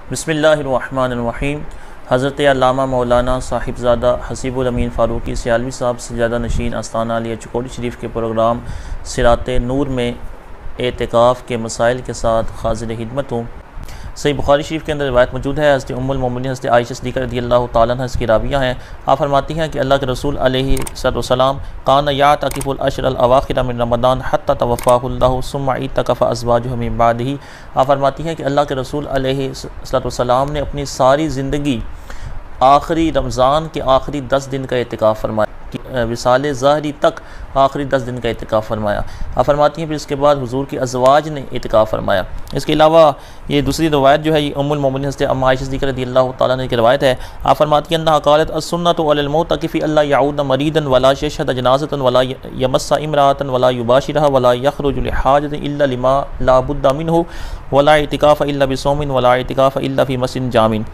बिस्मिल्लाहिर्रहमानिर्रहीम। हज़रत अल्लामा मौलाना साहिबज़ादा हसीबुल अमीन फ़ारूकी सियालवी साहब सजादा नशीन आस्ताना अली चकोड़ी शरीफ के प्रोग्राम सिराते नूर में एतिकाफ़ के मसाइल के साथ हाज़िर खिदमत हूँ। सही बुखारी शरीफ के अंदर रिवायत मौजूद है। हज़रत उम्मुल मोमिनीन हज़रत आयशा सिद्दीक़ा रज़ियल्लाहु ताला अन्हा की रावियाँ हैं। आप फरमाती हैं कि अल्लाह के रसूल अलैहिस्सलाम कान यातकिफुल अशरल अवाखिर मिन रमज़ान हत्ता तवफ़ाहुल्लाहु सुम्मा इतकफ़ अज़वाजुहु मिन बादिही। आप फरमाती हैं कि अल्लाह के रसूल अलैहिस्सलाम ने अपनी सारी ज़िंदगी आखिरी रमज़ान के आखिरी 10 दिन का एतिकाफ़ फरमाया, विसाले ज़ाहरी तक आखिरी 10 दिन का एतिकाफ़ फरमाया। आप फरमाती हैं फिर इसके बाद हुजूर की अज़वाज ने एतिकाफ़ फरमाया। इसके अलावा ये दूसरी रवायत जो है ये उम्मुल मोमिनीन हज़रत अम्मा आयशा सिद्दीक़ा रज़ियल्लाहु ताला अन्हा की रवायत है। आप फरमाती हैं अन्हा क़ालत अस्सुन्नतु अलल मुअतकिफ़ि अल्ला यऊद मरीदन वला यशहद जनाज़तन वला यमस्सा इम्राअतन वला युबाशिरहा वला यख़रुजु लिहाजतिन इल्ला लिमा ला बुद्दा मिन्हु वला इतिकाफ़ इल्ला बिसौमिन वला इतिकाफ़ इल्ला फ़ी मस्जिदिन जामिन।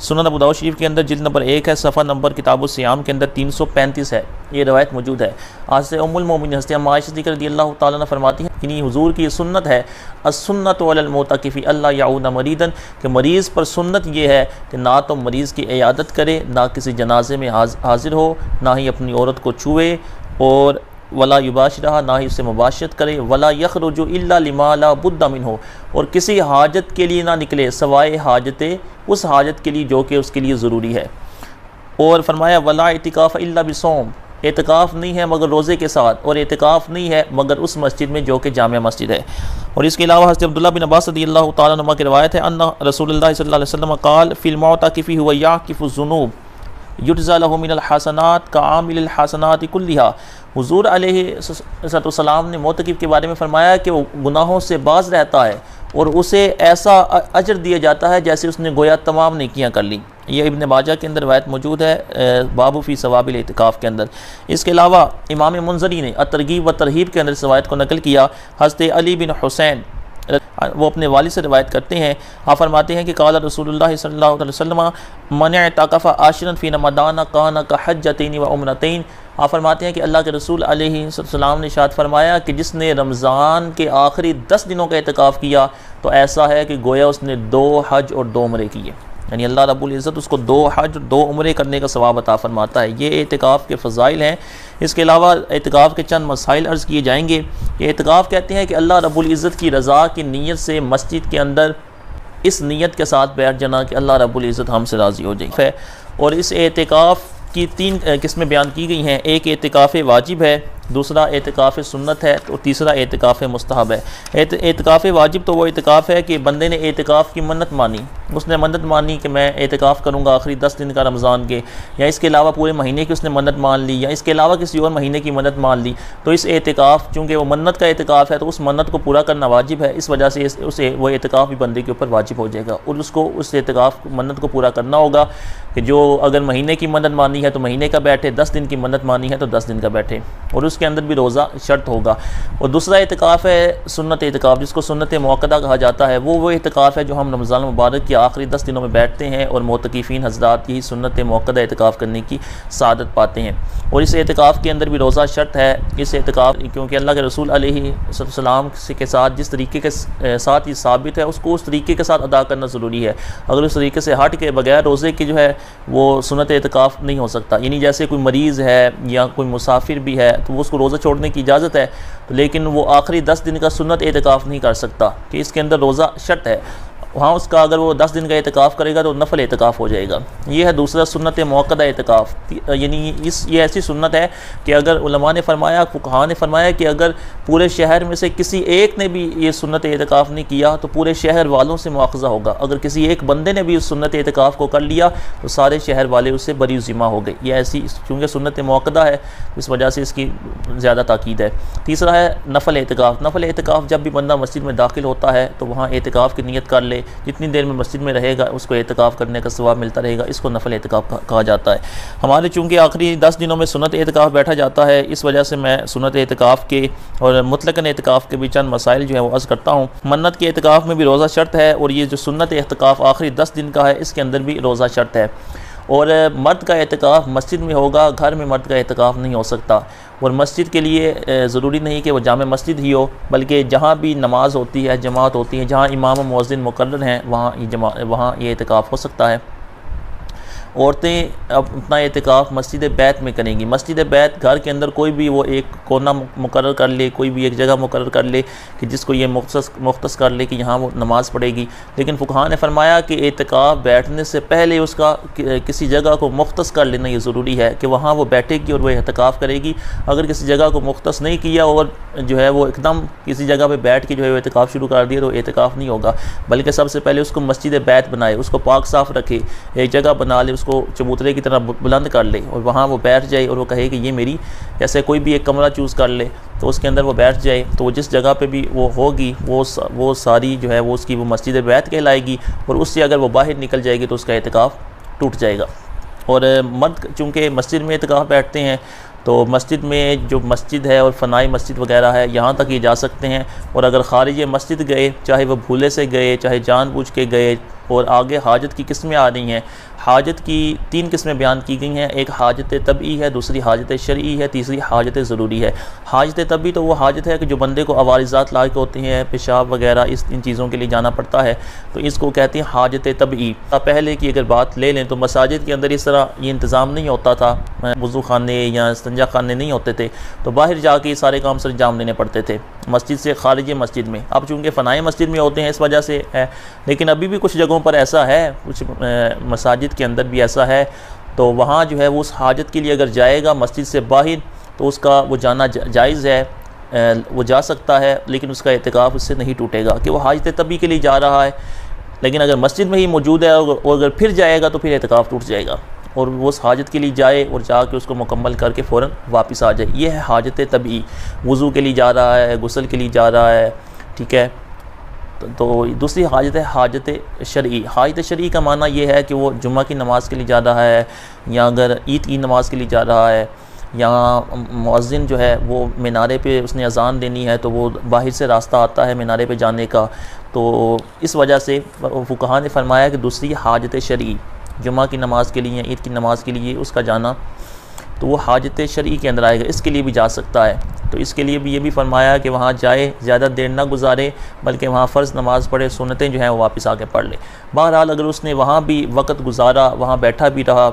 सुनन अबू दाऊद शरीफ के अंदर जिल्द नंबर 1 है, सफ़ा नंबर किताबुल सियाम के अंदर 335 है, ये रवायत मौजूद है। आज से उम्मुल मोमिनीन हज़रत अम्मा आयशा सिद्दीक़ा रज़ियल्लाहु ताला अन्हा फरमाती हैं कि हुजूर की सुन्नत है अस्सुन्नतु अलल मुअतकिफ़ि अल्ला यऊद मरीदन, कि मरीज़ पर सुन्नत ये है कि ना तो मरीज़ की इयादत करे, ना किसी जनाजे में हाजिर हो, ना ही अपनी औरत को छुए, और वला युबाशिरहा ना ही उससे मुबाशरत करे, वला यख़रुजु इल्ला लिमा ला बुद्दा मिन्हु, और किसी हाजत के लिए ना निकले सवाए हाजत उस हाजत के लिए जो कि उसके लिए ज़रूरी है। और फरमाया वला इतिकाफ़ इल्ला बिसौम, एतिकाफ़ नहीं है मगर रोज़े के साथ, और एतिकाफ़ नहीं है मगर उस मस्जिद में जो कि जामिया मस्जिद है। और इसके अलावा हज़रत अब्दुल्लाह बिन अब्बास रज़ियल्लाहु ताला अन्हुमा की रवायत है अन्ना रसूलुल्लाह सल्लल्लाहु अलैहि वसल्लम क़ाल फ़िल मुअतकिफ़ि हुवा याक़िफ़ु ज़ुनूब युज्ज़ा लहु मिनल हसनात का आमिलिल हसनात कुल्लिहा। हुजूर अलैहिस्सलाम ने मुअतकिफ़ के बारे में फ़रमाया कि वो गुनाहों से बाज रहता है और उसे ऐसा अजर दिया जाता है जैसे उसने गोया तमाम नेकियां कर ली। ये इब्न माजा के अंदर रवायत मौजूद है बाबू फ़ी सवाबिल इतिकाफ़ के अंदर। इसके अलावा इमाम मुंज़री ने अत-तरग़ीब व तरहीब के अंदर इस रवायत को नकल किया। हज़रत अली बिन हुसैन वो अपने वालिद से रिवायत करते हैं। आप फरमाते हैं कि क़ाला रसूलुल्लाह सल्लल्लाहु अलैहि वसल्लम मन इतकफ़ आशिरन फ़ी रमज़ान कान का हज्जतैन व उम्रतैन। आप फरमाते हैं कि अल्लाह के रसूल अलैहिस्सलाम ने इरशाद फरमाया कि जिसने रमज़ान के आखिरी 10 दिनों का एतिकाफ़ किया तो ऐसा है कि गोया उसने 2 हज और 2 उम्रे किए, यानी अल्लाह रब्बुल इज़्ज़त उसको 2 हज और 2 उम्रे करने का सवाब अता फरमाता है। ये एतिकाफ़ के फ़ज़ाइल हैं। इसके अलावा एतिकाफ़ के चंद मसाइल अर्ज़ किए जाएंगे। ये एतिकाफ़ कहते हैं कि अल्लाह रब्बुल इज़्ज़त की रज़ा की नीयत से मस्जिद के अंदर इस नीयत के साथ बैठ जाना कि अल्लाह रब्बुल इज़्ज़त हमसे राज़ी हो जाए। और इस एतिकाफ़ की 3 किस्में बयान की गई हैं। एक एतिकाफ़ वाजिब है, दूसरा एतिकाफ़ सुन्नत है, और तीसरा एतिकाफ़ मुस्तहब है। एतिकाफ़ वाजिब तो वो एतिकाफ़ है कि बंदे ने एतिकाफ़ की मन्नत मानी, उसने मन्नत मानी कि मैं एतिकाफ़ करूँगा आखिरी 10 दिन का रमज़ान के, या इसके अलावा पूरे महीने की उसने मन्नत मान ली, या इसके अलावा किसी और महीने की मन्नत मान ली। तो इस एतिकाफ़ चूँकि वो मन्नत का एतिकाफ़ है तो उस मन्नत को पूरा करना वाजिब है। इस वजह से उसे वो एतिकाफ़ भी बंदे के ऊपर वाजिब हो जाएगा और उसको उस एतिकाफ़ मन्नत को पूरा करना होगा कि जो अगर महीने की मन्नत मानी है तो महीने का बैठे, 10 दिन की मन्नत मानी है तो 10 दिन का बैठे, और उसके अंदर भी रोज़ा शर्त होगा। और दूसरा एतिकाफ़ है सुन्नत एतिकाफ़, जिसको सुन्नत मुअक्कदा कहा जाता है। वो एतिकाफ़ है जो हम रमज़ान मुबारक के आखिरी 10 दिनों में बैठते हैं और मुअतकिफ़ीन हज़रात यही सुन्नत मुअक्कदा एतिकाफ़ करने की सआदत पाते हैं। और इस एतिकाफ़ के अंदर भी रोज़ा शर्त है। इस एतिकाफ़ क्योंकि अल्लाह के रसूल अलैहिस्सलाम के साथ जिस तरीके के साथ ये साबित है उसको उस तरीके के साथ अदा करना ज़रूरी है। अगर उस तरीके से हट के बगैर रोज़े की जो है वो सुन्नत एतिकाफ़ नहीं हो सकता। यानी जैसे कोई मरीज़ है या कोई मुसाफिर भी है तो वो उसको रोज़ा छोड़ने की इजाज़त है, तो लेकिन वो आखिरी 10 दिन का सुन्नत एतिकाफ़ नहीं कर सकता कि इसके अंदर रोज़ा शर्त है। वहाँ उसका अगर वो 10 दिन का एतिकाफ़ करेगा तो नफल एतिकाफ़ हो जाएगा। ये है दूसरा सुन्नत मुअक्कदा एतिकाफ़। यानी ये ऐसी सुन्नत है कि अगर उलमा ने फरमाया, फुक़हा ने फरमाया कि अगर पूरे शहर में से किसी एक ने भी ये सुन्नत एतिकाफ़ नहीं किया तो पूरे शहर वालों से मुआख़ज़ा होगा। अगर किसी एक बंदे ने भी उस सुन्नत एतिकाफ़ को कर लिया तो सारे शहर वाले उससे बरी ज़िम्मा हो गए। ये ऐसी चूँकि सुन्नत मुअक्कदा है इस वजह से इसकी ज़्यादा ताकीद है। तीसरा है नफल एतिकाफ़। नफल एतिकाफ़ जब भी बंदा मस्जिद में दाखिल होता है तो वहाँ एतिकाफ़ की नीयत कर ले, जितनी देर में मस्जिद में रहेगा उसको एतिकाफ़ करने का सवाब मिलता रहेगा। इसको नफल एतिकाफ़ कहा जाता है। हमारे चूँकि आखिरी 10 दिनों में सुन्नत एतिकाफ़ बैठा जाता है, इस वजह से मैं सुन्नत एतिकाफ़ के और मुतलकन एतिकाफ़ के भी चंद मसाइल जो है वो अर्ज़ करता हूँ। मन्नत के एतिकाफ़ में भी रोज़ा शर्त है और ये जो सुन्नत एतिकाफ़ आखिरी 10 दिन का है इसके अंदर भी रोज़ा शर्त है। और मर्द का एतिकाफ़ मस्जिद में होगा, घर में मर्द का एतिकाफ़ नहीं हो सकता। और मस्जिद के लिए ज़रूरी नहीं कि वो जामे मस्जिद ही हो, बल्कि जहाँ भी नमाज होती है, जमात होती है, जहाँ इमाम व मुअज़्ज़िन मुक़र्रर हैं, वहाँ ये एतिकाफ़ हो सकता है। औरतें अब अपना एतिकाफ़ मस्जिद बैत में करेंगी। मस्जिद बैत घर के अंदर कोई भी वो एक कोना मुकर्रर कर ले, कोई भी एक जगह मुकर्रर कर ले कि जिसको ये मुख्तस कर ले कि यहाँ वो नमाज़ पढ़ेगी। लेकिन फुक़हा ने फरमाया कि एतिकाफ़ बैठने से पहले उसका किसी जगह को मुख्तस कर लेना ये ज़रूरी है कि वहाँ वो बैठेगी और वह एतिकाफ़ करेगी। अगर किसी जगह को मुख्तस नहीं किया और जो है वो एकदम किसी जगह पर बैठ के जो है वो एतिकाफ़ शुरू कर दिया तो एतिकाफ़ नहीं होगा, बल्कि सबसे पहले उसको मस्जिद बैत बनाए, उसको पाक साफ़ रखे, एक जगह बना ले, उसको चबूतरे की तरह बुलंद कर ले और वहाँ वो बैठ जाए और वो कहे कि ये मेरी, जैसे कोई भी एक कमरा चूज़ कर ले तो उसके अंदर वो बैठ जाए, तो जिस जगह पे भी वो होगी वो सारी जो है वो उसकी वो मस्जिद बैत कहलाएगी। और उससे अगर वो बाहर निकल जाएगी तो उसका एतिकाफ़ टूट जाएगा। और मर्द चूँकि मस्जिद में एतिकाफ़ बैठते हैं तो मस्जिद में जो मस्जिद है और फ़नाई मस्जिद वगैरह है यहाँ तक ये जा सकते हैं। और अगर खारिज मस्जिद गए, चाहे वह भूले से गए, चाहे जानबूझ के गए। और आगे हाजत की किस्में आ रही हैं। हाजत की 3 किस्में बयान की गई हैं। एक हाजत तबई है, दूसरी हाजत शरई है, तीसरी हाजत ज़रूरी है। हाजत तबई तो वो हाजत है कि जो बंदे को अवारिज़ात लायक होती हैं, पेशाब वगैरह इन चीज़ों के लिए जाना पड़ता है, तो इसको कहते हैं हाजत तबई। पहले की अगर बात ले लें तो मसाजिद के अंदर इस तरह ये इंतज़ाम नहीं होता था, वज़ू खाने या इस्तिंजा खाने नहीं होते थे, तो बाहर जाके ये सारे काम सर अंजाम लेने पड़ते थे मस्जिद से खारिज मस्जिद में। अब चूँकि फ़नाई मस्जिद में होते हैं इस वजह से है, लेकिन अभी भी कुछ जगहों पर ऐसा है, कुछ मसाजिद के अंदर भी ऐसा है, तो वहाँ जो है वो उस हाजत के लिए अगर जाएगा मस्जिद से बाहर तो उसका वो जाना जायज़ है, वो जा सकता है, लेकिन उसका एतिकाफ़ उससे नहीं टूटेगा कि वो हाजत तबी के लिए जा रहा है। लेकिन अगर मस्जिद में ही मौजूद है और अगर फिर जाएगा तो फिर एतिकाफ़ टूट जाएगा और वो उस हाजत के लिए जाए और जाके उसको मुकम्मल करके फ़ौरन वापस आ जाए। ये है हाजत तबी। वज़ू के लिए जा रहा है, गुस्ल के लिए जा रहा है, ठीक है। तो दूसरी हाजत है हाजत शरई। हाजत शरई का माना ये है कि वो जुम्मा की नमाज़ के लिए जा रहा है, या अगर ईद की नमाज़ के लिए जा रहा है, या मुअज़्ज़िन जो है वो मीनारे पे उसने अज़ान देनी है तो वो बाहर से रास्ता आता है मीनारे पे जाने का, तो इस वजह से फुक़हा ने फरमाया कि दूसरी हाजत शरई, जुम्मा की नमाज़ के लिए या ईद की नमाज़ के लिए उसका जाना, तो वो हाजत शरई के अंदर आएगा। इसके लिए भी जा सकता है, तो इसके लिए भी ये भी फरमाया कि वहाँ जाए, ज़्यादा देर ना गुजारे, बल्कि वहाँ फ़र्ज़ नमाज़ पढ़े, सुन्नतें जो हैं वो वापस आके पढ़ ले। बहरहाल अगर उसने वहाँ भी वक़्त गुजारा, वहाँ बैठा भी रहा,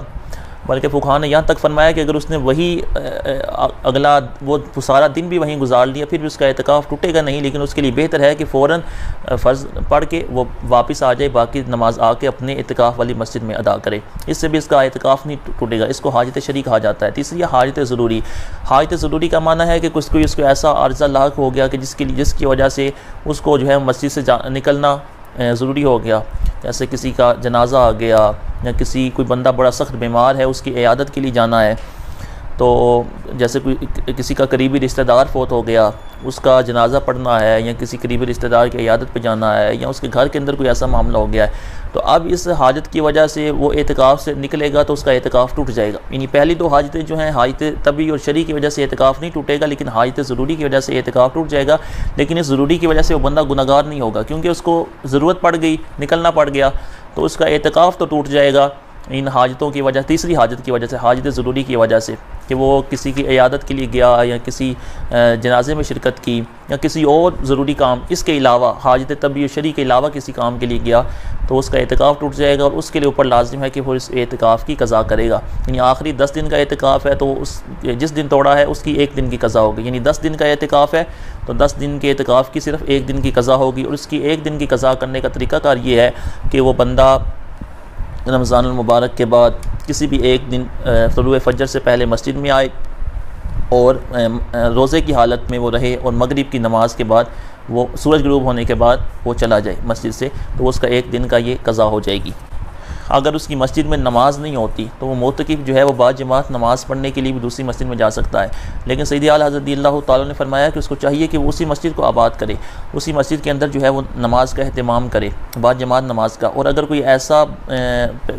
बल्कि फुक़हा ने यहाँ तक फरमाया कि अगर उसने वही अगला वो सारा दिन भी वहीं गुजार लिया फिर भी उसका एतिकाफ़ टूटेगा नहीं, लेकिन उसके लिए बेहतर है कि फ़ौरन फ़र्ज़ पढ़ के वो वापस आ जाए, बाकी नमाज़ आके अपने एतिकाफ़ वाली मस्जिद में अदा करे, इससे भी इसका एतिकाफ़ नहीं टूटेगा। इसको हाजत शरई कहा जाता है। तीसरी हाजत ज़रूरी। हाजत ज़रूरी का माना है कि कुछ कोई उसको ऐसा अर्ज़ा लाक हो गया कि जिसकी वजह से उसको जो है मस्जिद से निकलना ज़रूरी हो गया, जैसे किसी का जनाज़ा आ गया या कोई बंदा बड़ा सख्त बीमार है उसकी इयादत के लिए जाना है, तो जैसे किसी का करीबी रिश्तेदार फ़ौत हो गया, उसका जनाज़ा पढ़ना है, या किसी करीबी रिश्तेदार की इयादत पे जाना है, या उसके घर के अंदर कोई ऐसा मामला हो गया है, तो अब इस हाजत की वजह से वो एतिकाफ़ से निकलेगा तो उसका एतिकाफ़ टूट जाएगा। यानी पहली 2 हाजतें जो हैं हाजत तबी और शरई की वजह से एतिकाफ़ नहीं टूटेगा, लेकिन हाजत ज़रूरी की वजह से एतिकाफ़ टूट जाएगा। लेकिन इस ज़रूरी की वजह से वो बंदा गुनहगार नहीं होगा, क्योंकि उसको ज़रूरत पड़ गई, निकलना पड़ गया, तो उसका एतिकाफ़ तो टूट जाएगा इन हाजतों की वजह, तीसरी हाजत की वजह से, हाजत ज़रूरी की वजह से, कि वो किसी की इयादत के लिए गया या किसी जनाजे में शिरकत की या किसी और ज़रूरी काम, इसके अलावा हाजत तबी और शरई के अलावा किसी काम के लिए गया, तो उसका एतिकाफ़ टूट जाएगा और उसके लिए ऊपर लाजिम है कि वो इस एतिकाफ़ की क़ज़ा करेगा। यानी आखिरी 10 दिन का एतिकाफ़ है तो उस जिस दिन तोड़ा है उसकी 1 दिन की क़ज़ा होगी। यानी 10 दिन का एतिकाफ़ है तो 10 दिन के एतिकाफ़ की सिर्फ 1 दिन की क़ज़ा होगी, और उसकी 1 दिन की क़ज़ा करने का तरीक़ाकार ये है कि वो बंदा रमज़ान मुबारक के बाद किसी भी एक दिन तुलूए फ़जर से पहले मस्जिद में आए और रोज़े की हालत में वो रहे, और मगरिब की नमाज़ के बाद वो सूरज ग़ुरूब होने के बाद वो चला जाए मस्जिद से, तो उसका 1 दिन का ये क़ज़ा हो जाएगी। अगर उसकी मस्जिद में नमाज़ नहीं होती तो वो मोतकिफ़ जो है वो बाद जमात नमाज़ पढ़ने के लिए भी दूसरी मस्जिद में जा सकता है, लेकिन सैयदी आला हज़रत रज़ियल्लाहु ताला ने फरमाया कि उसको चाहिए कि वो उसी मस्जिद को आबाद करे, उसी मस्जिद के अंदर जो है वो नमाज का अहतमाम करे, बाद जमात नमाज का। और अगर कोई ऐसा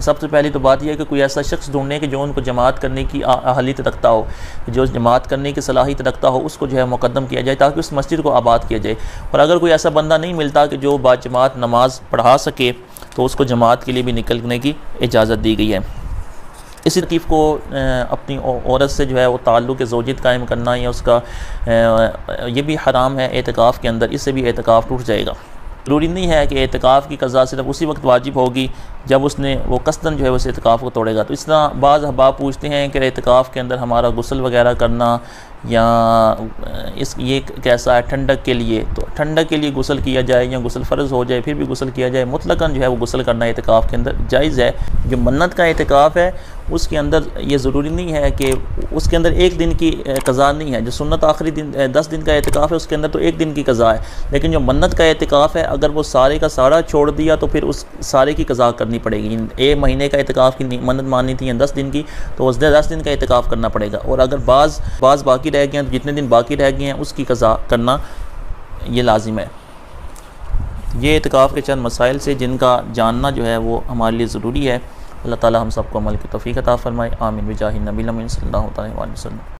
सबसे पहली तो बात यह है कि कोई ऐसा शख्स ढूंढने कि जो उनको जमात करने की अहलियत रखता हो, जो जमात करने की सलाहियत रखता हो, उसको जो है मुकद्दम किया जाए ताकि उस मस्जिद को आबाद किया जाए। और अगर कोई ऐसा बंदा नहीं मिलता कि जो बाद जमात नमाज पढ़ा सके तो उसको जमात के लिए भी निकलने की इजाज़त दी गई है। इसी तरकीब को अपनी औरत से जो है वो ताल्लुक़ ज़ौजियत कायम करना या उसका ये भी हराम है एतिकाफ़ के अंदर, इससे भी एतिकाफ़ टूट जाएगा। ज़रूरी नहीं है कि एतिकाफ़ की क़ज़ा सिर्फ उसी वक्त वाजिब होगी जब उसने वो कसदन जो है उस एतिकाफ़ को तोड़ेगा। तो इस तरह बाज़ अहबाब पूछते हैं कि एतिकाफ़ के अंदर हमारा गुस्ल वगैरह करना या ये कैसा है ठंडक के लिए, तो ठंडक के लिए गुस्ल किया जाए या गुस्ल फ़र्ज़ हो जाए फिर भी गुस्ल किया जाए, मुतलकन जो है वो गुस्ल करना एतिकाफ़ के अंदर जायज़ है। जो मन्नत का एतिकाफ़ है उसके अंदर ये ज़रूरी नहीं है कि उसके अंदर एक दिन की क़ज़ा नहीं है। जो सुन्नत आखिरी दिन 10 दिन का एतिकाफ़ है उसके अंदर तो एक दिन की क़ज़ा है, लेकिन जो मन्नत का एतिकाफ़ है अगर वो सारे का सारा छोड़ दिया तो फिर उस सारे की क़ज़ा करनी पड़ेगी। एक महीने का एतिकाफ़ की मन्नत माननी थी या 10 दिन की, तो उस 10 दिन का एतिकाफ़ करना पड़ेगा। और अगर बाज़ बाकी रह गए हैं तो जितने दिन बाकी रह गए हैं उसकी क़ज़ा करना ये लाजिम है। ये एतिकाफ़ के चंद मसाइल से जिनका जानना जो है वो हमारे लिए ज़रूरी है। अल्लाह ताला हम सबको अमल की तौफ़ीक़ अता फ़रमाए। आमीन बिजाहि नबी सल्लल्लाहु अलैहि वसल्लम।